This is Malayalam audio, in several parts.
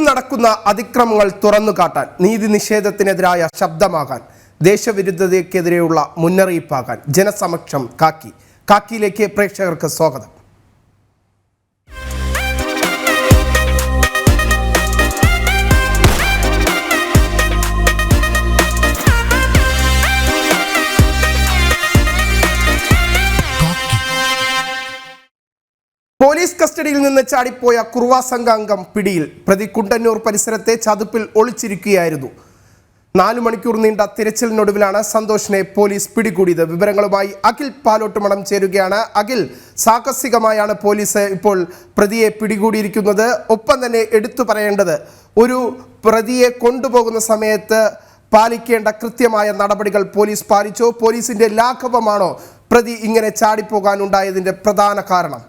നടക്കുന്ന അതിക്രമങ്ങൾ തുറന്നുകാട്ടാൻ, നീതി നിഷേധത്തിനെതിരായ ശബ്ദമാകാൻ, ദേശവിരുദ്ധതയ്ക്കെതിരെയുള്ള മുന്നറിയിപ്പാകാൻ ജനസമക്ഷം കാക്കിയിലേക്ക് പ്രേക്ഷകർക്ക് സ്വാഗതം. പോലീസ് കസ്റ്റഡിയിൽ നിന്ന് ചാടിപ്പോയ കുറുവാ സംഘ അംഗം പിടിയിൽ. പ്രതി കുണ്ടന്നൂർ പരിസരത്തെ ചതുപ്പിൽ ഒളിച്ചിരിക്കുകയായിരുന്നു. 4 മണിക്കൂർ നീണ്ട തിരച്ചിലിനൊടുവിലാണ് സന്തോഷിനെ പോലീസ് പിടികൂടിയത്. വിവരങ്ങളുമായി അഖിൽ പാലോട്ടുമണം ചേരുകയാണ്. അഖിൽ, സാഹസികമായാണ് പോലീസ് ഇപ്പോൾ പ്രതിയെ പിടികൂടിയിരിക്കുന്നത്. ഒപ്പം തന്നെ എടുത്തു പറയേണ്ടത്, ഒരു പ്രതിയെ കൊണ്ടുപോകുന്ന സമയത്ത് പാലിക്കേണ്ട കൃത്യമായ നടപടികൾ പോലീസ് പാലിച്ചോ? പോലീസിന്റെ ലാഘവമാണോ പ്രതി ഇങ്ങനെ ചാടിപ്പോകാനുണ്ടായതിന്റെ പ്രധാന കാരണം?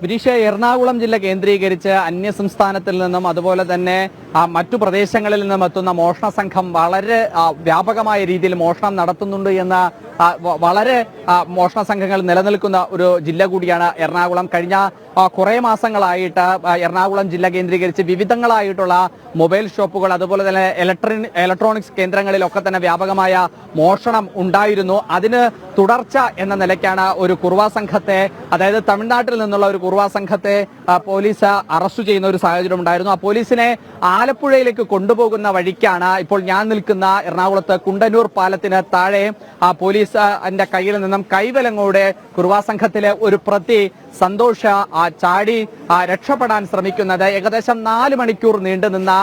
വിനീഷ, എറണാകുളം ജില്ല കേന്ദ്രീകരിച്ച് അന്യസംസ്ഥാനത്തിൽ നിന്നും അതുപോലെ തന്നെ മറ്റു പ്രദേശങ്ങളിൽ നിന്നും എത്തുന്ന മോഷണ സംഘം വളരെ വ്യാപകമായ രീതിയിൽ മോഷണം നടത്തുന്നുണ്ട് എന്ന വളരെ മോഷണ സംഘങ്ങൾ നിലനിൽക്കുന്ന ഒരു ജില്ല കൂടിയാണ് എറണാകുളം. കഴിഞ്ഞ കുറേ മാസങ്ങളായിട്ട് എറണാകുളം ജില്ല കേന്ദ്രീകരിച്ച് വിവിധങ്ങളായിട്ടുള്ള മൊബൈൽ ഷോപ്പുകൾ അതുപോലെ തന്നെ ഇലക്ട്രോണിക്സ് കേന്ദ്രങ്ങളിലൊക്കെ തന്നെ വ്യാപകമായ മോഷണം ഉണ്ടായിരുന്നു. അതിന് തുടർച്ച എന്ന നിലയ്ക്കാണ് ഒരു കുറുവാ സംഘത്തെ, അതായത് തമിഴ്നാട്ടിൽ നിന്നുള്ള ഒരു കുറുവാ സംഘത്തെ പോലീസ് അറസ്റ്റ് ചെയ്യുന്ന ഒരു സാഹചര്യം ഉണ്ടായിരുന്നു. ആ പോലീസിനെ ആലപ്പുഴയിലേക്ക് കൊണ്ടുപോകുന്ന വഴിക്കാണ് ഇപ്പോൾ ഞാൻ നിൽക്കുന്ന എറണാകുളത്ത് കുണ്ടന്നൂർ പാലത്തിന് താഴെ പോലീസിന്റെ കയ്യിൽ നിന്നും കൈവലങ്ങോടെ കുറുവാ സംഘത്തിലെ ഒരു പ്രതി സന്തോഷ് ചാടി രക്ഷപ്പെടാൻ ശ്രമിക്കുന്നത്. ഏകദേശം 4 മണിക്കൂർ നീണ്ടുനിന്ന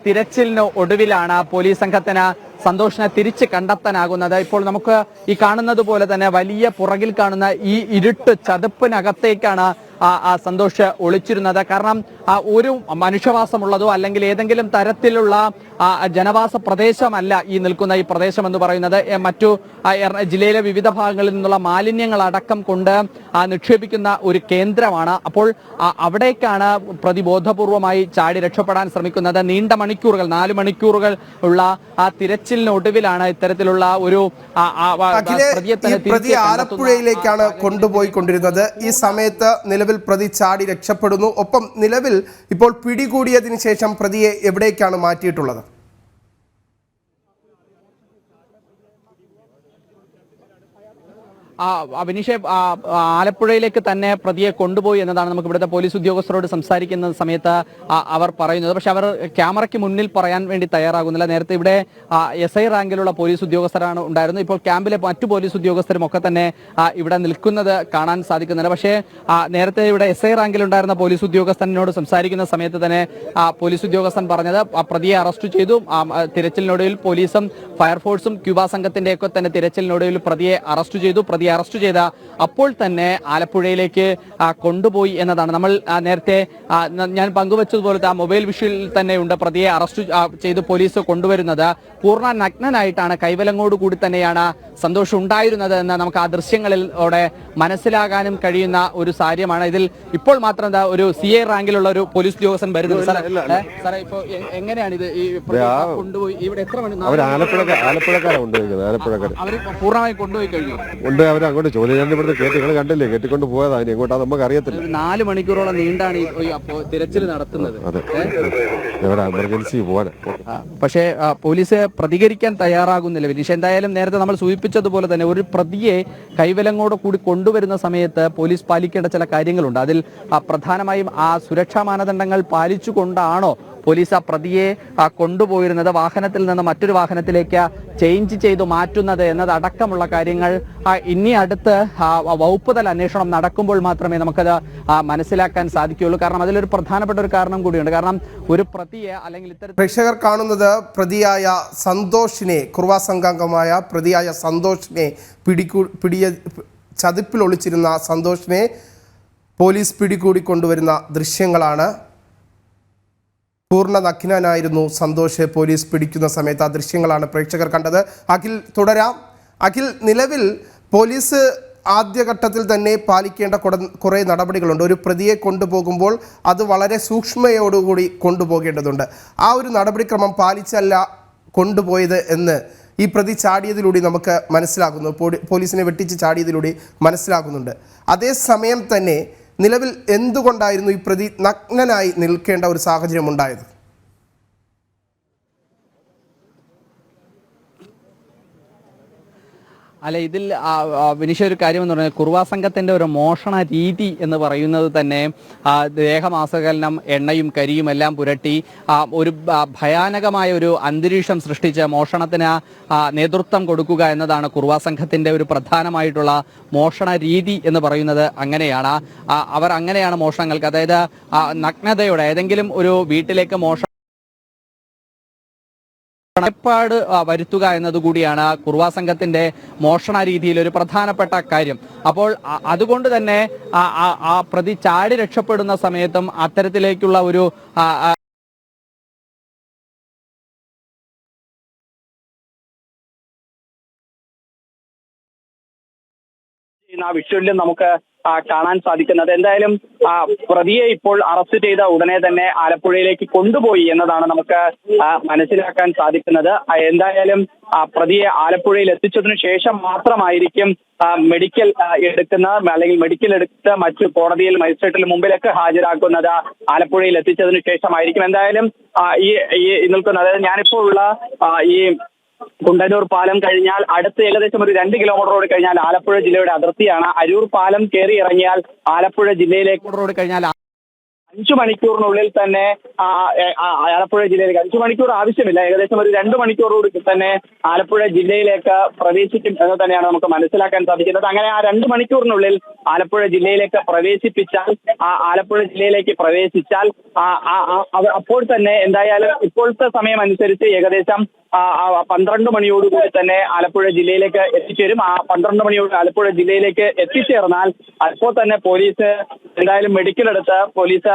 തിരച്ചിലിന് ഒടുവിലാണ് പോലീസ് സംഘത്തിന് സന്തോഷിനെ തിരിച്ച് കണ്ടെത്താനാകുന്നത്. ഇപ്പോൾ നമുക്ക് ഈ കാണുന്നത് പോലെ തന്നെ വലിയ പുറകിൽ കാണുന്ന ഈ ഇരുട്ട് ചതുപ്പിനകത്തേക്കാണ് സന്തോഷ് ഒളിച്ചിരുന്നത്. കാരണം ഒരു മനുഷ്യവാസമുള്ളതോ അല്ലെങ്കിൽ ഏതെങ്കിലും തരത്തിലുള്ള ജനവാസ പ്രദേശമല്ല ഈ നിൽക്കുന്ന ഈ പ്രദേശം എന്ന് പറയുന്നത്. മറ്റു ജില്ലയിലെ വിവിധ ഭാഗങ്ങളിൽ നിന്നുള്ള മാലിന്യങ്ങൾ അടക്കം കൊണ്ട് നിക്ഷേപിക്കുന്ന ഒരു കേന്ദ്രമാണ്. അപ്പോൾ അവിടേക്കാണ് പ്രതി ബോധപൂർവമായി ചാടി രക്ഷപ്പെടാൻ ശ്രമിക്കുന്നത്. നീണ്ട മണിക്കൂറുകൾ, 4 മണിക്കൂറുകൾ ഉള്ള തിരച്ചിലിനൊടുവിലാണ് ഇത്തരത്തിലുള്ള ഒരു പ്രതി ആലപ്പുഴയിലേക്കാണ് കൊണ്ടുപോയിക്കൊണ്ടിരുന്നത്. ഈ സമയത്ത് നിലവിൽ പ്രതി ചാടി രക്ഷപ്പെടുന്നു. ഒപ്പം നിലവിൽ ഇപ്പോൾ പിടികൂടിയതിനു ശേഷം പ്രതിയെ എവിടേക്കാണ് മാറ്റിയിട്ടുള്ളത്? വിനീഷ്, ആലപ്പുഴയിലേക്ക് തന്നെ പ്രതിയെ കൊണ്ടുപോയി എന്നതാണ് നമുക്ക് ഇവിടുത്തെ പോലീസ് ഉദ്യോഗസ്ഥരോട് സംസാരിക്കുന്ന സമയത്ത് അവർ പറയുന്നത്. പക്ഷെ അവർ ക്യാമറയ്ക്ക് മുന്നിൽ പറയാൻ വേണ്ടി തയ്യാറാകുന്നില്ല. നേരത്തെ ഇവിടെ SI റാങ്കിലുള്ള പോലീസ് ഉദ്യോഗസ്ഥരാണ് ഉണ്ടായിരുന്നത്. ഇപ്പോൾ ക്യാമ്പിലെ മറ്റു പോലീസ് ഉദ്യോഗസ്ഥരും ഒക്കെ തന്നെ ഇവിടെ നിൽക്കുന്നത് കാണാൻ സാധിക്കുന്നില്ല. പക്ഷേ നേരത്തെ ഇവിടെ SI റാങ്കിലുണ്ടായിരുന്ന പോലീസ് ഉദ്യോഗസ്ഥനോട് സംസാരിക്കുന്ന സമയത്ത് തന്നെ പോലീസ് ഉദ്യോഗസ്ഥൻ പറഞ്ഞത് പ്രതിയെ അറസ്റ്റ് ചെയ്തു. തിരച്ചിലിനൊടുവിൽ പോലീസും ഫയർഫോഴ്സും ക്യൂബ സംഘത്തിന്റെ ഒക്കെ തന്നെ തിരച്ചിലിനൊടുവിൽ പ്രതിയെ അറസ്റ്റ് ചെയ്തു. അറസ്റ്റ് ചെയ്ത അപ്പോൾ തന്നെ ആലപ്പുഴയിലേക്ക് കൊണ്ടുപോയി എന്നതാണ്. നമ്മൾ നേരത്തെ ഞാൻ പങ്കുവച്ചതുപോലത്തെ ആ മൊബൈൽ വിഷ്വലിൽ തന്നെയുണ്ട് പ്രതിയെ അറസ്റ്റ് ചെയ്ത് പോലീസ് കൊണ്ടുവരുന്നത്. പൂർണ്ണ നഗ്നനായിട്ടാണ്, കൈവലങ്ങോട് കൂടി തന്നെയാണ് സന്തോഷം ഉണ്ടായിരുന്നത് എന്ന് നമുക്ക് ആ ദൃശ്യങ്ങളിലൂടെ മനസ്സിലാകാനും കഴിയുന്ന ഒരു കാര്യമാണ്. ഇതിൽ ഇപ്പോൾ മാത്രം ഒരു CI റാങ്കിലുള്ള ഒരു പോലീസ് ഉദ്യോഗസ്ഥൻ വരുന്നത്. സാറേ, ഇപ്പൊ എങ്ങനെയാണ് ഇത് കൊണ്ടുപോയി? ഇവിടെ എത്ര മണി? അവർ പൂർണ്ണമായി കൊണ്ടുപോയി കഴിഞ്ഞു. അങ്ങോട്ട് ചോദ്യം ഇവിടുത്തെ കണ്ടില്ലേ, കെട്ടിക്കൊണ്ട് പോയതാണ്. എങ്ങോട്ടാ നമുക്ക് അറിയത്തില്ല. 4 മണിക്കൂറോളം നീണ്ടാണ് തിരച്ചിൽ നടത്തുന്നത്. എമർജൻസി പോകാൻ. പക്ഷേ പോലീസ് പ്രതികരിക്കാൻ തയ്യാറാകുന്നില്ല. വിനീഷ്, എന്തായാലും നേരത്തെ നമ്മൾ സൂചിപ്പിച്ചതുപോലെ തന്നെ ഒരു പ്രതിയെ കൈവലങ്ങോട് കൂടി കൊണ്ടുവരുന്ന സമയത്ത് പോലീസ് പാലിക്കേണ്ട ചില കാര്യങ്ങളുണ്ട്. അതിൽ പ്രധാനമായും ആ സുരക്ഷാ മാനദണ്ഡങ്ങൾ പാലിച്ചുകൊണ്ടാണോ പോലീസ് ആ പ്രതിയെ കൊണ്ടുപോയിരുന്നത്, വാഹനത്തിൽ നിന്ന് മറ്റൊരു വാഹനത്തിലേക്ക് ചേഞ്ച് ചെയ്തു മാറ്റുന്നത് എന്നതടക്കമുള്ള കാര്യങ്ങൾ ഇനി അടുത്ത് വകുപ്പ് തല അന്വേഷണം നടക്കുമ്പോൾ മാത്രമേ നമുക്കത് മനസ്സിലാക്കാൻ സാധിക്കുകയുള്ളൂ. കാരണം അതിലൊരു പ്രധാനപ്പെട്ട ഒരു കാരണം കൂടിയുണ്ട്. കാരണം ഒരു പ്രതിയെ അല്ലെങ്കിൽ പ്രേക്ഷകർ കാണുന്നത് പ്രതിയായ സന്തോഷിനെ, കുറുവാ സംഘാംഗമായ പ്രതിയായ സന്തോഷിനെ ചതുപ്പിൽ ഒളിച്ചിരുന്ന സന്തോഷിനെ പോലീസ് പിടികൂടിക്കൊണ്ടുവരുന്ന ദൃശ്യങ്ങളാണ്. പൂർണ്ണ നഗ്നനായിരുന്നു സന്തോഷ് പോലീസ് പിടിക്കുന്ന സമയത്ത്. ആ ദൃശ്യങ്ങളാണ് പ്രേക്ഷകർ കണ്ടത്. അഖിൽ, തുടരാം. അഖിൽ, നിലവിൽ പോലീസ് ആദ്യഘട്ടത്തിൽ തന്നെ പാലിക്കേണ്ട കുറേ നടപടികളുണ്ട്. ഒരു പ്രതിയെ കൊണ്ടുപോകുമ്പോൾ അത് വളരെ സൂക്ഷ്മതയോടുകൂടി കൊണ്ടുപോകേണ്ടതുണ്ട്. ആ ഒരു നടപടിക്രമം പാലിച്ചല്ല കൊണ്ടുപോയത് എന്ന് ഈ പ്രതി ചാടിയതിലൂടെ നമുക്ക് മനസ്സിലാക്കുന്നു, പോലീസിനെ വെട്ടിച്ച് ചാടിയതിലൂടെ മനസ്സിലാക്കുന്നുണ്ട്. അതേസമയം തന്നെ നിലവിൽ എന്തുകൊണ്ടായിരുന്നു ഈ പ്രതി നഗ്നനായി നിൽക്കേണ്ട ഒരു സാഹചര്യം ഉണ്ടായത്? അല്ല, ഇതിൽ വിനിഷ ഒരു കാര്യം എന്ന് പറഞ്ഞാൽ കുറുവാ സംഘത്തിന്റെ ഒരു മോഷണ രീതി എന്ന് പറയുന്നത് തന്നെ ദേഹമാസകലനം, എണ്ണയും കരിയും എല്ലാം പുരട്ടി ഒരു ഭയാനകമായ ഒരു അന്തരീക്ഷം സൃഷ്ടിച്ച് മോഷണത്തിന് നേതൃത്വം കൊടുക്കുക എന്നതാണ് കുറുവാ സംഘത്തിന്റെ ഒരു പ്രധാനമായിട്ടുള്ള മോഷണ രീതി എന്ന് പറയുന്നത്. അങ്ങനെയാണ് അവർ അങ്ങനെയാണ് മോഷണങ്ങൾക്ക്, അതായത് നഗ്നതയോടെ ഏതെങ്കിലും ഒരു വീട്ടിലേക്ക് ഭയപ്പാട് വരുത്തുക എന്നതുകൂടിയാണ് കുറുവാ സംഘത്തിന്റെ മോഷണ രീതിയിൽ ഒരു പ്രധാനപ്പെട്ട കാര്യം. അപ്പോൾ അതുകൊണ്ട് തന്നെ ആ പ്രതി ചാടി രക്ഷപ്പെടുന്ന സമയത്തും അത്തരത്തിലേക്കുള്ള ഒരു വിഷ്വലിലും നമുക്ക് കാണാൻ സാധിക്കുന്നത്. എന്തായാലും പ്രതിയെ ഇപ്പോൾ അറസ്റ്റ് ചെയ്ത ഉടനെ തന്നെ ആലപ്പുഴയിലേക്ക് കൊണ്ടുപോയി എന്നതാണ് നമുക്ക് മനസ്സിലാക്കാൻ സാധിക്കുന്നത്. എന്തായാലും പ്രതിയെ ആലപ്പുഴയിൽ എത്തിച്ചതിനു ശേഷം മാത്രമായിരിക്കും മെഡിക്കൽ എടുക്കുന്ന അല്ലെങ്കിൽ മെഡിക്കൽ എടുത്ത് മറ്റു കോടതിയിൽ മജിസ്ട്രേറ്റിന് മുമ്പിലൊക്കെ ഹാജരാക്കുന്നത്. ആലപ്പുഴയിൽ എത്തിച്ചതിനു ശേഷമായിരിക്കും. എന്തായാലും ഈ നിൽക്കുന്ന, അതായത് ഞാനിപ്പോൾ ഉള്ള ഈ കുണ്ടന്നൂർ പാലം കഴിഞ്ഞാൽ അടുത്ത് ഏകദേശം ഒരു 2 കിലോമീറ്ററോട് കഴിഞ്ഞാൽ ആലപ്പുഴ ജില്ലയുടെ അതിർത്തിയാണ്. അരൂർ പാലം കയറി ഇറങ്ങിയാൽ ആലപ്പുഴ ജില്ലയിലേക്ക് 5 മണിക്കൂറിനുള്ളിൽ തന്നെ ആലപ്പുഴ ജില്ലയിലേക്ക്, 5 മണിക്കൂർ ആവശ്യമില്ല, ഏകദേശം ഒരു 2 മണിക്കൂറോട് തന്നെ ആലപ്പുഴ ജില്ലയിലേക്ക് പ്രവേശിക്കും എന്ന് തന്നെയാണ് നമുക്ക് മനസ്സിലാക്കാൻ സാധിക്കുന്നത്. അങ്ങനെ ആ 2 മണിക്കൂറിനുള്ളിൽ ആലപ്പുഴ ജില്ലയിലേക്ക് പ്രവേശിച്ചാൽ അപ്പോൾ തന്നെ എന്തായാലും ഇപ്പോഴത്തെ സമയം അനുസരിച്ച് ഏകദേശം 12 മണിയോടുകൂടി തന്നെ ആലപ്പുഴ ജില്ലയിലേക്ക് എത്തിച്ചേരും. ആ 12 മണിയോട് ആലപ്പുഴ ജില്ലയിലേക്ക് എത്തിച്ചേർന്നാൽ അപ്പോൾ തന്നെ പോലീസ് എന്തായാലും മെഡിക്കൽ എടുത്ത് പോലീസ്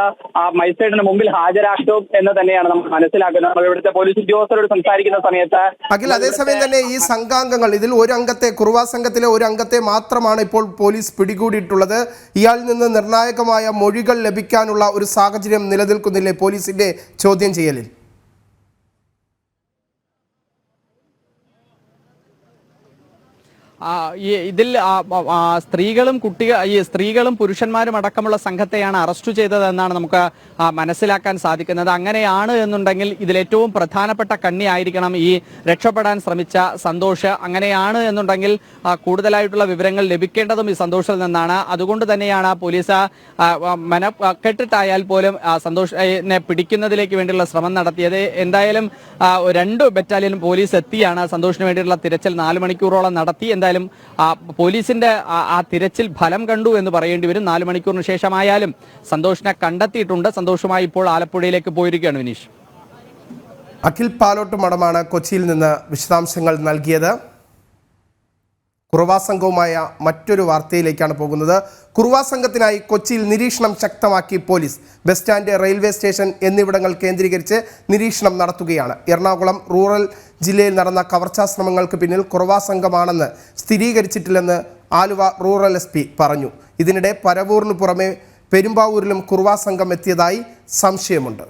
മജിസ്ട്രേറ്റിന് മുമ്പിൽ ഹാജരാക്കും എന്ന് തന്നെയാണ് നമ്മൾ മനസ്സിലാക്കുന്നത്. നമ്മൾ ഇവിടുത്തെ പോലീസ് ഉദ്യോഗസ്ഥരോട് സംസാരിക്കുന്ന സമയത്ത് അതേസമയം തന്നെ ഈ സംഘാംഗങ്ങൾ, ഇതിൽ ഒരു അംഗത്തെ, കുറുവാ സംഘത്തിലെ ഒരു അംഗത്തെ മാത്രമാണ് ഇപ്പോൾ പോലീസ് പിടികൂടിയിട്ടുള്ളത്. ഇയാളിൽ നിന്ന് നിർണായകമായ മൊഴികൾ ലഭിക്കാനുള്ള ഒരു സാഹചര്യം നിലനിൽക്കുന്നില്ലേ പോലീസിന്റെ ചോദ്യം ചെയ്യലിൽ? ഇതിൽ സ്ത്രീകളും പുരുഷന്മാരും അടക്കമുള്ള സംഘത്തെയാണ് അറസ്റ്റ് ചെയ്തതെന്നാണ് നമുക്ക് മനസ്സിലാക്കാൻ സാധിക്കുന്നത്. അങ്ങനെയാണ് എന്നുണ്ടെങ്കിൽ ഇതിലേറ്റവും പ്രധാനപ്പെട്ട കണ്ണിയായിരിക്കണം ഈ രക്ഷപ്പെടാൻ ശ്രമിച്ച സന്തോഷ്. അങ്ങനെയാണ് എന്നുണ്ടെങ്കിൽ കൂടുതലായിട്ടുള്ള വിവരങ്ങൾ ലഭിക്കേണ്ടതും ഈ സന്തോഷിൽ നിന്നാണ്. അതുകൊണ്ട് തന്നെയാണ് പോലീസ് കെട്ടിട്ടായാൽ പോലും സന്തോഷിനെ പിടിക്കുന്നതിലേക്ക് വേണ്ടിയുള്ള ശ്രമം നടത്തിയത്. എന്തായാലും 2 ബറ്റാലിയൻ പോലീസ് എത്തിയാണ് സന്തോഷിന് വേണ്ടിയുള്ള തിരച്ചിൽ 4 മണിക്കൂറോളം നടത്തി. എന്തായാലും പോലീസിന്റെ ആ തിരച്ചിൽ ഫലം കണ്ടു എന്ന് പറയേണ്ടി വരും. 4 മണിക്കൂറിന് ശേഷമായാലും സന്തോഷിനെ കണ്ടെത്തിയിട്ടുണ്ട്. സന്തോഷുമായി ഇപ്പോൾ ആലപ്പുഴയിലേക്ക് പോയിരിക്കുകയാണ് വിനീഷ്. അഖിൽ പാലോട്ട് മഠമാണ് കൊച്ചിയിൽ നിന്ന് വിശദാംശങ്ങൾ നൽകിയത്. കുറുവാ സംഘവുമായ മറ്റൊരു വാർത്തയിലേക്കാണ് പോകുന്നത്. കുറുവാ സംഘത്തിനായി കൊച്ചിയിൽ നിരീക്ഷണം ശക്തമാക്കി police. Bus stand, railway station എന്നിവിടങ്ങൾ കേന്ദ്രീകരിച്ച് നിരീക്ഷണം നടത്തുകയാണ്. എറണാകുളം റൂറൽ ജില്ലയിൽ നടന്ന കവർച്ചാ ശ്രമങ്ങൾക്ക് പിന്നിൽ കുറുവാ സംഘമാണെന്ന് സ്ഥിരീകരിച്ചിട്ടില്ലെന്ന് ആലുവ റൂറൽ SP പറഞ്ഞു. ഇതിനിടെ പരവൂരിന് പുറമെ പെരുമ്പാവൂരിലും കുറുവാ സംഘം എത്തിയതായി സംശയമുണ്ട്.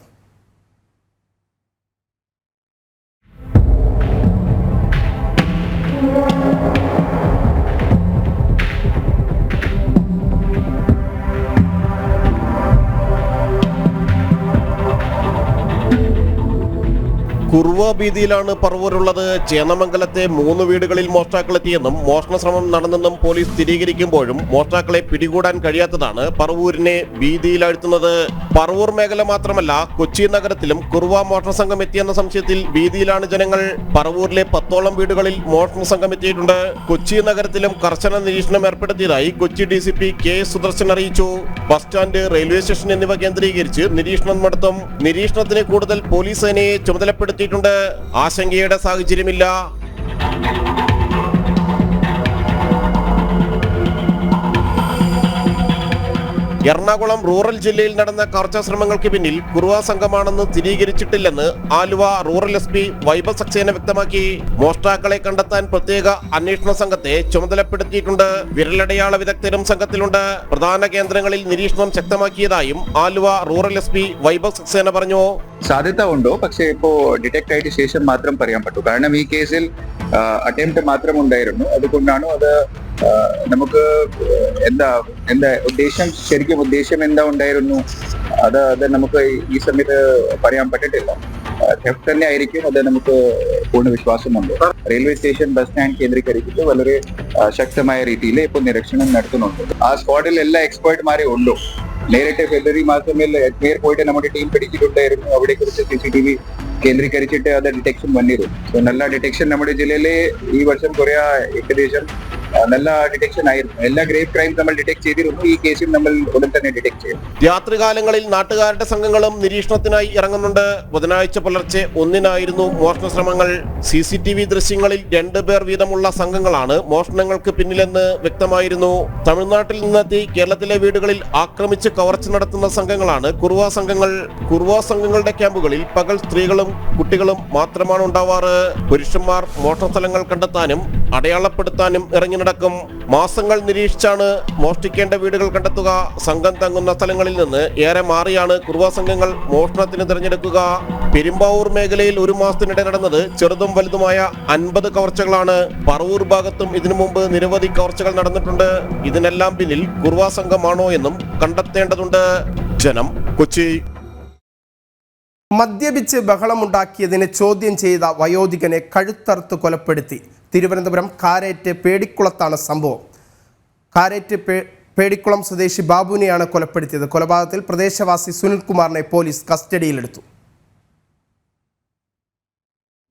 കുറുവ വീതിയിലാണ് പറവൂരുള്ളത്. ചേന്നമംഗലത്തെ 3 വീടുകളിൽ മോഷ്ടാക്കളെത്തിയെന്നും മോഷണ ശ്രമം നടന്നെന്നും പോലീസ് സ്ഥിരീകരിക്കുമ്പോഴും മോഷ്ടാക്കളെ പിടികൂടാൻ കഴിയാത്തതാണ് പറവൂരിനെ വീതിയിലാഴ്ത്തുന്നത്. പറവൂർ മേഖല മാത്രമല്ല, കൊച്ചി നഗരത്തിലും കുറുവ മോഷണ സംഘം എത്തിയെന്ന സംശയത്തിൽ വീതിയിലാണ് ജനങ്ങൾ. പറവൂരിലെ 10ഓളം വീടുകളിൽ മോഷണ സംഘം എത്തിയിട്ടുണ്ട്. കൊച്ചി നഗരത്തിലും കർശന നിരീക്ഷണം ഏർപ്പെടുത്തിയതായി കൊച്ചി DCP K സുദർശൻ അറിയിച്ചു. ബസ് സ്റ്റാൻഡ്, റെയിൽവേ സ്റ്റേഷൻ എന്നിവ കേന്ദ്രീകരിച്ച് നിരീക്ഷണം നടത്തും. നിരീക്ഷണത്തിന് കൂടുതൽ പോലീസ് സേനയെ ചുമതലപ്പെടുത്തി ആശങ്കയുടെ സാഹചര്യമില്ല. എറണാകുളം റൂറൽ ജില്ലയിൽ നടന്ന കവർച്ചാ ശ്രമങ്ങൾക്ക് പിന്നിൽ കുറുവാ സംഘമാണെന്ന് സ്ഥിരീകരിച്ചിട്ടില്ലെന്ന് ആലുവ റൂറൽ SP വൈഭവ് സക്സേന വ്യക്തമാക്കി. മോഷ്ടാക്കളെ കണ്ടെത്താൻ പ്രത്യേക അന്വേഷണ സംഘത്തെ ചുമതലപ്പെടുത്തിയിട്ടുണ്ട്. വിരലടയാള വിദഗ്ധരും സംഘത്തിലുണ്ട്. പ്രധാന കേന്ദ്രങ്ങളിൽ നിരീക്ഷണം ശക്തമാക്കിയതായും ആലുവ റൂറൽ SP വൈഭവ് സക്സേന പറഞ്ഞു. സാധ്യത ഉണ്ടോ, പക്ഷേ ഇപ്പോ ഡിറ്റക്ട് ആയിട്ട് ശേഷം മാത്രം പറയാൻ പറ്റൂ. കാരണം ഈ കേസിൽ അറ്റംപ്റ്റ് മാത്രം ഉണ്ടായിരുന്നു. അതുകൊണ്ടാണ് അത് നമുക്ക് എന്താ ശരിക്കും ഉദ്ദേശം എന്താ ഉണ്ടായിരുന്നു അത് നമുക്ക് ഈ സമയത്ത് പറയാൻ പറ്റത്തില്ല. തെഫ്റ്റ് തന്നെ ആയിരിക്കും, അത് നമുക്ക് പൂർണ്ണ വിശ്വാസമുണ്ട്. റെയിൽവേ സ്റ്റേഷൻ, ബസ് സ്റ്റാൻഡ് കേന്ദ്രീകരിച്ചിട്ട് വളരെ ശക്തമായ രീതിയിൽ ഇപ്പോൾ നിരീക്ഷണം നടത്തുന്നുണ്ട്. ആ സ്ക്വാഡിൽ എല്ലാ എക്സ്പേർട്ട്മാരെ ഉള്ളൂ. നേരിട്ട് ഫെബ്രുവരി മാസത്തിൽ അജ്മീർ പോയിട്ട് നമ്മുടെ ടീം പിടിച്ചിട്ടുണ്ടായിരുന്നു. അവിടെ കുറിച്ച് CCTV കേന്ദ്രീകരിച്ചിട്ട് അത് ഡിറ്റക്ഷൻ വന്നിരുന്നു. സോ നല്ല ഡിറ്റക്ഷൻ നമ്മുടെ ജില്ലയിലെ ഈ വർഷം കുറേ ഏകദേശം നല്ല ഡിറ്റക്ഷൻ ആയിരുന്നു. എല്ലാ ഗ്രേവ് ക്രൈംസ് നമ്മൾ ഡിറ്റക്ട് ചെയ്തിരുന്നു. ഈ കേസിൽ നമ്മൾ ഉടൻ തന്നെ ഡിറ്റക്ട് ചെയ്യും. രാത്രികാലങ്ങളിൽ നാട്ടുകാരുടെ സംഘങ്ങളും നിരീക്ഷണത്തിനായി ഇറങ്ങുന്നുണ്ട്. ബുധനാഴ്ച പുലർച്ചെ 1-നായിരുന്നു മോഷണ ശ്രമങ്ങൾ. CCTV ദൃശ്യങ്ങളിൽ 2 പേർ വീതമുള്ള സംഘങ്ങളാണ് മോഷണങ്ങൾക്ക് പിന്നിലെന്ന് വ്യക്തമായിരുന്നു. തമിഴ്നാട്ടിൽ നിന്നെത്തി കേരളത്തിലെ വീടുകളിൽ ആക്രമിച്ച് കവർച്ച നടത്തുന്ന സംഘങ്ങളാണ് കുറുവ സംഘങ്ങൾ. കുറുവ സംഘങ്ങളുടെ ക്യാമ്പുകളിൽ പകൽ സ്ത്രീകളും കുട്ടികളും മാത്രമാണ് ഉണ്ടാവാറ്. പുരുഷന്മാർ മോഷണ സ്ഥലങ്ങൾ കണ്ടെത്താനും അടയാളപ്പെടുത്താനും ഇറങ്ങി നടക്കും. മാസങ്ങൾ നിരീക്ഷിച്ചാണ് മോഷ്ടിക്കേണ്ട വീടുകൾ കണ്ടെത്തുക. സംഘം തങ്ങുന്ന സ്ഥലങ്ങളിൽ നിന്ന് ഏറെ മാറിയാണ് കുറുവ സംഘങ്ങൾ മോഷണത്തിന് തിരഞ്ഞെടുക്കുക. പെരുമ്പാവൂർ മേഖലയിൽ ഒരു മാസത്തിനിടെ നടന്നത് ചെറുതും വലുതുമായ 50 കവർച്ചകളാണ്. പറവൂർ ഭാഗത്തും ഇതിനു മുമ്പ് നിരവധി കവർച്ചകൾ നടന്നിട്ടുണ്ട്. ഇതിനെല്ലാം പിന്നിൽ കുറുവ സംഘമാണോ എന്നും കണ്ടെത്തേണ്ടതുണ്ട്. ജനം, കൊച്ചി. മദ്യപിച്ച് ബഹളമുണ്ടാക്കിയതിനെ ചോദ്യം ചെയ്ത വയോധികനെ കഴുത്തറുത്ത് കൊലപ്പെടുത്തി. തിരുവനന്തപുരം കാരേറ്റ് പേടിക്കുളത്താണ് സംഭവം. കാരേറ്റ് പേടിക്കുളം സ്വദേശി ബാബുവിനെയാണ് കൊലപ്പെടുത്തിയത്. കൊലപാതകത്തിൽ പ്രദേശവാസി സുനിൽകുമാറിനെ പോലീസ് കസ്റ്റഡിയിലെടുത്തു.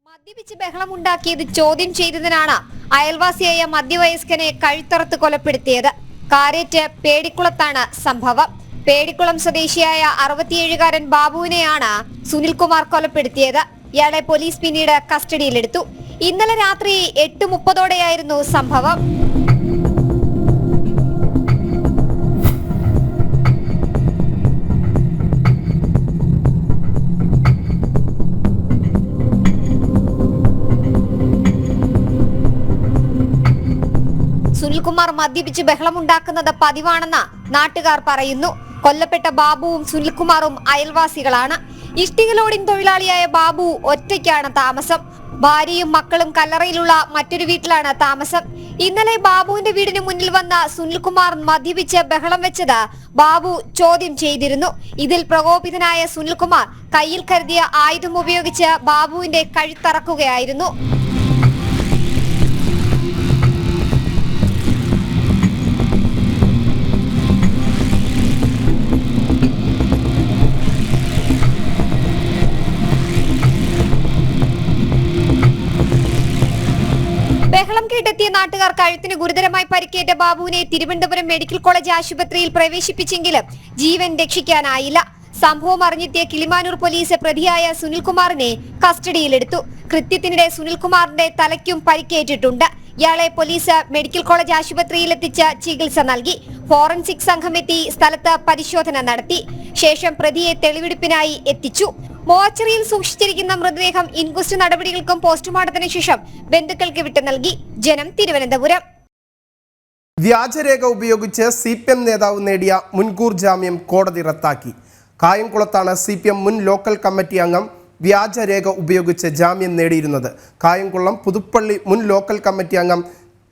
മദ്യപിച്ച് ബഹളമുണ്ടാക്കിയത് ചോദ്യം ചെയ്തതിനാണ് അയൽവാസിയായ മധ്യവയസ്കനെ കഴുത്തറുത്ത് കൊലപ്പെടുത്തിയത്. കാരേറ്റ് പേടിക്കുളത്താണ് സംഭവം. പേടിക്കുളം സ്വദേശിയായ 67-കാരൻ ബാബുവിനെയാണ് സുനിൽകുമാർ കൊലപ്പെടുത്തിയത്. ഇയാളെ പോലീസ് പിന്നീട് കസ്റ്റഡിയിലെടുത്തു. ഇന്നലെ രാത്രി 8:30ഓടെയായിരുന്നു സംഭവം. സുനിൽകുമാർ മദ്യപിച്ച് ബഹളമുണ്ടാക്കുന്നത് പതിവാണെന്ന് നാട്ടുകാർ പറയുന്നു. കൊല്ലപ്പെട്ട ബാബുവും സുനിൽകുമാറും അയൽവാസികളാണ്. ഇഷ്ടിക ലോഡിംഗ് തൊഴിലാളിയായ ബാബു ഒറ്റയ്ക്കാണ് താമസം. ഭാര്യയും മക്കളും കല്ലറയിലുള്ള മറ്റൊരു വീട്ടിലാണ് താമസം. ഇന്നലെ ബാബുവിന്റെ വീടിന് മുന്നിൽ വന്ന സുനിൽകുമാർ മദ്യപിച്ച് ബഹളം വെച്ചത് ബാബു ചോദ്യം ചെയ്തിരുന്നു. ഇതിൽ പ്രകോപിതനായ സുനിൽകുമാർ കയ്യിൽ കരുതിയ ആയുധം ഉപയോഗിച്ച് ബാബുവിന്റെ കഴുത്തറക്കുകയായിരുന്നു. ബഹളം കേട്ടെത്തിയ നാട്ടുകാർ കഴുത്തിന് ഗുരുതരമായി പരിക്കേറ്റ ബാബുവിനെ തിരുവനന്തപുരം മെഡിക്കൽ കോളേജ് ആശുപത്രിയിൽ പ്രവേശിപ്പിച്ചെങ്കിലും ജീവൻ രക്ഷിക്കാനായില്ല. സംഭവം അറിഞ്ഞെത്തിയ കിളിമാനൂർ പോലീസ് പ്രതിയായ സുനിൽകുമാറിനെ കസ്റ്റഡിയിലെടുത്തു. കൃത്യത്തിനിടെ സുനിൽകുമാറിന്റെ തലയ്ക്കും പരിക്കേറ്റിട്ടുണ്ട്. ഇയാളെ പോലീസ് മെഡിക്കൽ കോളേജ് ആശുപത്രിയിൽ എത്തിച്ച് ചികിത്സ നൽകി. ഫോറൻസിക് സംഘം എത്തി സ്ഥലത്ത് പരിശോധന നടത്തി. ശേഷം പ്രതിയെ തെളിവെടുപ്പിനായി എത്തിച്ചു. മോർച്ചറിയിൽ സൂക്ഷിച്ചിരിക്കുന്ന മൃതദേഹം ഇൻക്വസ്റ്റ് നടപടികൾക്കും പോസ്റ്റ്മോർട്ടത്തിന് ശേഷം ബന്ധുക്കൾക്ക് വിട്ടു നൽകി. ജനം, തിരുവനന്തപുരം. വ്യാജരേഖ ഉപയോഗിച്ച് CPM നേതാവ് നേടിയ മുൻകൂർ ജാമ്യം കോടതി റദ്ദാക്കി. കായംകുളത്താണ് CPM മുൻ ലോക്കൽ കമ്മിറ്റി അംഗം വ്യാജരേഖ ഉപയോഗിച്ച് ജാമ്യം നേടിയിരുന്നത്. കായംകുളം പുതുപ്പള്ളി മുൻ ലോക്കൽ കമ്മിറ്റി അംഗം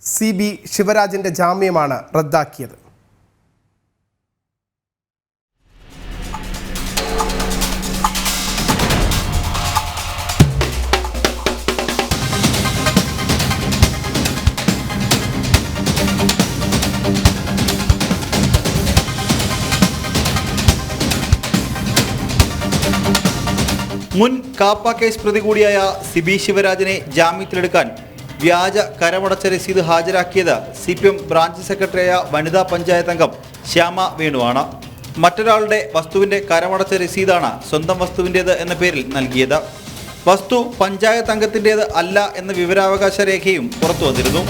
CB ശിവരാജന്റെ ജാമ്യമാണ് റദ്ദാക്കിയത്. മുൻ കാപ്പ കേസ് പ്രതി കൂടിയായ CB ശിവരാജനെ ജാമ്യത്തിലെടുക്കാൻ വ്യാജ കരമടച്ച രസീത് ഹാജരാക്കിയത് CPM ബ്രാഞ്ച് സെക്രട്ടറിയായ വനിതാ പഞ്ചായത്ത് അംഗം ശ്യാമ വേണുവാണ്. മറ്റൊരാളുടെ വസ്തുവിന്റെ കരമടച്ച രസീതാണ് സ്വന്തം വസ്തുവിൻ്റേത് എന്ന പേരിൽ നൽകിയത്. വസ്തു പഞ്ചായത്ത് അംഗത്തിൻ്റേത് അല്ല എന്ന വിവരാവകാശ രേഖയും പുറത്തു വന്നിരുന്നു.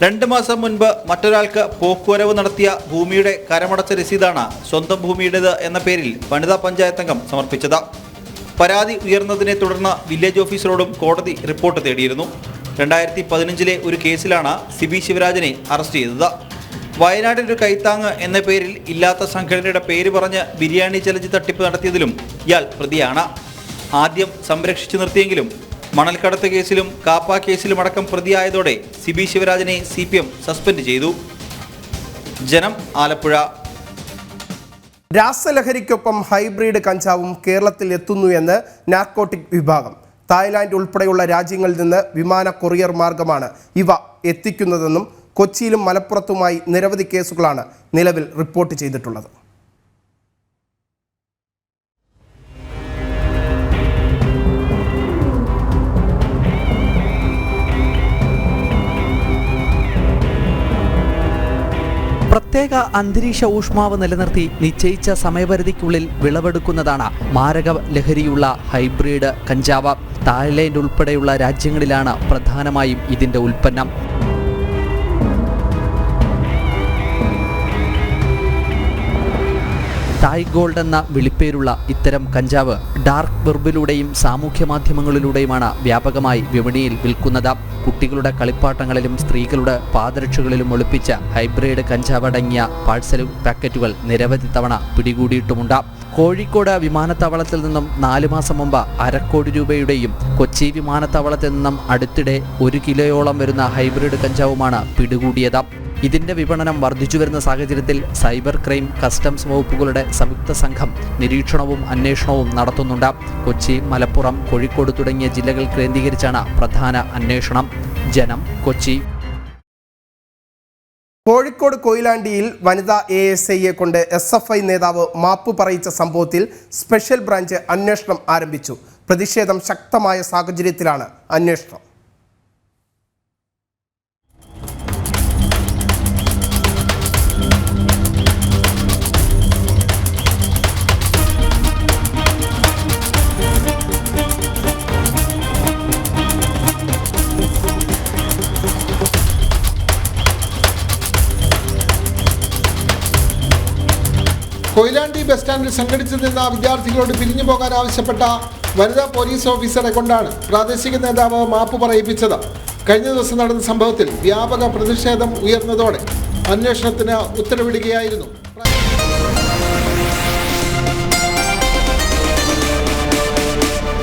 രണ്ട് മാസം മുൻപ് മറ്റൊരാൾക്ക് പോക്കുവരവ് നടത്തിയ ഭൂമിയുടെ കരമടച്ച രസീതാണ് സ്വന്തം ഭൂമിയുടേത് എന്ന പേരിൽ വനിതാ പഞ്ചായത്ത് അംഗം സമർപ്പിച്ചത്. പരാതി ഉയർന്നതിനെ തുടർന്ന് വില്ലേജ് ഓഫീസറോടും കോടതി റിപ്പോർട്ട് തേടിയിരുന്നു. 2015 ഒരു കേസിലാണ് സിബി ശിവരാജനെ അറസ്റ്റ് ചെയ്തത്. വയനാട്ടിൽ ഒരു കൈത്താങ് എന്ന പേരിൽ ഇല്ലാത്ത സംഘടനയുടെ പേര് പറഞ്ഞ് ബിരിയാണി ചലഞ്ച് തട്ടിപ്പ് നടത്തിയതിലും ഇയാൾ പ്രതിയാണ്. ആദ്യം സംരക്ഷിച്ചു നിർത്തിയെങ്കിലും മണൽക്കടത്ത് കേസിലും കാപ്പ കേസിലും അടക്കം പ്രതിയായതോടെ സിബി ശിവരാജനെ CPM സസ്പെൻഡ് ചെയ്തു. ജനം, ആലപ്പുഴ. രാസലഹരിക്കൊപ്പം ഹൈബ്രിഡ് കഞ്ചാവും കേരളത്തിൽ എത്തുന്നു എന്ന് നാർക്കോട്ടിക് വിഭാഗം. തായ്ലാന്റ് ഉൾപ്പെടെയുള്ള രാജ്യങ്ങളിൽ നിന്ന് വിമാന കൊറിയർ മാർഗമാണ് ഇവ എത്തിക്കുന്നതെന്നും കൊച്ചിയിലും മലപ്പുറത്തുമായി നിരവധി കേസുകളാണ് നിലവിൽ റിപ്പോർട്ട് ചെയ്തിട്ടുള്ളത്. പ്രത്യേക അന്തരീക്ഷ ഊഷ്മാവ് നിലനിർത്തി നിശ്ചയിച്ച സമയപരിധിക്കുള്ളിൽ വിളവെടുക്കുന്നതാണ് മാരക ലഹരിയുള്ള ഹൈബ്രിഡ് കഞ്ചാവ്. തായ്ലൻഡ് ഉൾപ്പെടെയുള്ള രാജ്യങ്ങളിലാണ് പ്രധാനമായും ഇതിന്റെ ഉൽപ്പന്നം. തായ് ഗോൾഡ് എന്ന വിളിപ്പേരുള്ള ഇത്തരം കഞ്ചാവ് ഡാർക്ക് വെബിലൂടെയും സാമൂഹ്യ മാധ്യമങ്ങളിലൂടെയുമാണ് വ്യാപകമായി വിപണിയിൽ വിൽക്കുന്നത്. കുട്ടികളുടെ കളിപ്പാട്ടങ്ങളിലും സ്ത്രീകളുടെ പാദരക്ഷകളിലും ഒളിപ്പിച്ച ഹൈബ്രിഡ് കഞ്ചാവ് അടങ്ങിയ പാഴ്സൽ പാക്കറ്റുകൾ നിരവധി തവണ പിടികൂടിയിട്ടുമുണ്ട്. കോഴിക്കോട് വിമാനത്താവളത്തിൽ നിന്നും 4 മാസം മുമ്പ് 1/2 കോടി രൂപയുടെയും കൊച്ചി വിമാനത്താവളത്തിൽ നിന്നും അടുത്തിടെ 1 കിലോയോളം വരുന്ന ഹൈബ്രിഡ് കഞ്ചാവുമാണ് പിടികൂടിയത്. ഇതിന്റെ വിപണനം വർദ്ധിച്ചുവരുന്ന സാഹചര്യത്തിൽ സൈബർ ക്രൈം, കസ്റ്റംസ് വകുപ്പുകളുടെ സംയുക്ത സംഘം നിരീക്ഷണവും അന്വേഷണവും നടത്തുന്നുണ്ട്. കൊച്ചി, മലപ്പുറം, കോഴിക്കോട് തുടങ്ങിയ ജില്ലകൾ കേന്ദ്രീകരിച്ചാണ് പ്രധാന അന്വേഷണം. ജനം, കൊച്ചി. കോഴിക്കോട് കൊയിലാണ്ടിയിൽ വനിതാ ASIയെ കൊണ്ട് SFI നേതാവ് മാപ്പ് പറയിച്ച സംഭവത്തിൽ സ്പെഷ്യൽ ബ്രാഞ്ച് അന്വേഷണം ആരംഭിച്ചു. പ്രതിഷേധം ശക്തമായ സാഹചര്യത്തിലാണ് അന്വേഷണം. കൊയിലാണ്ടി ബസ് സ്റ്റാൻഡിൽ സംഘടിച്ചു നിന്ന വിദ്യാർത്ഥികളോട് പിരിഞ്ഞു പോകാൻ ആവശ്യപ്പെട്ട വനിതാ പോലീസ് ഓഫീസറെ കൊണ്ടാണ് പ്രാദേശിക നേതാവ് മാപ്പ് പറയിപ്പിച്ചത്. കഴിഞ്ഞ ദിവസം നടന്ന സംഭവത്തിൽ വ്യാപക പ്രതിഷേധം ഉയർന്നതോടെ അന്വേഷണത്തിന് ഉത്തരവിടുകയായിരുന്നു.